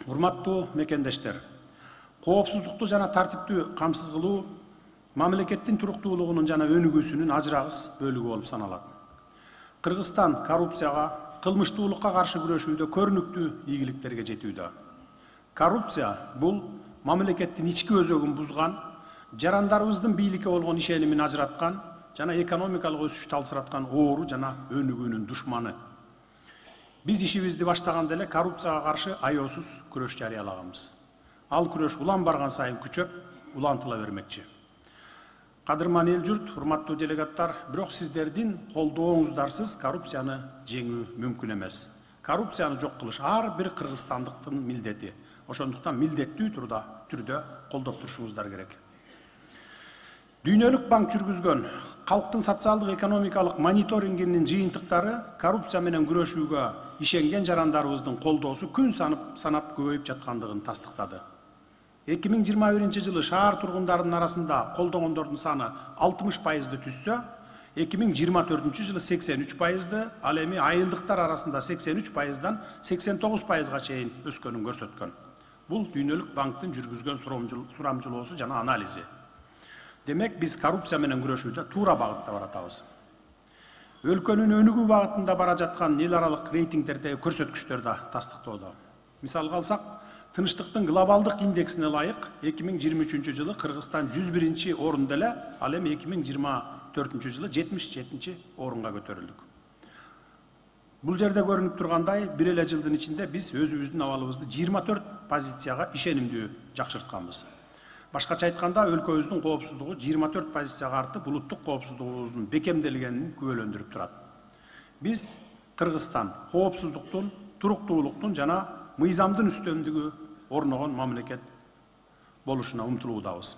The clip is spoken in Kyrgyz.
Урматтуу мекендештер, коопсуздукту жана тартиптүү камсыз кылуу мамлекеттин туруктуулугунун жана өнүгүүсүнүн ажырагыс бөлүгү болуп саналат. Кыргызстан коррупцияга, кылмыштуулукка каршы күрөшүүдө көрүнүктүү ийгиликтерге жетүүдө. Коррупция бул мамлекеттин ички өзөгүн бузган, жарандарыбыздын бийликке болгон ишенимин ажыраткан жана экономикалык өсүштү алсыраткан оору жана өнүгүүнүн душманы. Биз ишибизди баштаганда эле коррупцияга каршы аеосуз күрөш жарыялаганбыз. Ал күрөш улам барган сайын күчөп, улантыла бермекчи. Кадырман эл журт, урматтуу делегаттар, бирок сиздердин колдооңуздарсыз коррупцияны жеңүү мүмкүн эмес. Коррупцияны жок кылыш ар бир кыргызстандыктын милдети. Ошондуктан милдеттүү түрдө колдоп турушуңуздар керек. Дүйнөлүк банк жүргүзгөн калктын социалдык экономикалык мониторингинин жыйынтыктары коррупция менен күрөшүүгө ишенген жарандарыбыздын колдоосу күн санап көбөйүп жаткандыгын тастыктады. 2021 жылы шаар тургундарынын арасында колдогондордун саны 60%ды түзсө, 2024 жылы 83%ды, ал эми айылдыктар арасында 83%дан 89%га чейин өскөнүн көрсөткөн. Бул Дүйнөлүк банктын жүргүзгөн сурамжылоосу жана анализи. Демек, биз коррупция менен күрөшүүдө туура багытта баратабыз. Өлкөнүн өнүгүү багытында бара жаткан эл аралык рейтингдердеги көрсөткүчтөр да тастыктоодо. Мисалга алсак, тынчтыктын глобалдык индексине ылайык 2023 жылы Кыргызстан 101 орунда эле, ал эми 2024 жылы 77 орунга көтөрүлдүк. Бул жерде көрүнүп тургандай, бир эле жылдын ичинде биз өзүбүздүн абалыбызды 24 позицияга ишенимдүү жакшыртканбыз. Башкача айтканда, өлкөбүздүн коопсуздугу 24 позицияга артып, улуттук коопсуздугубуздун бекемделгенин күбөлөндүрүп турат. Биз Кыргызстан коопсуздуктун, туруктуулуктун жана мыйзамдын үстөмдүгү орногон мамлекет болушуна умтулуудабыз.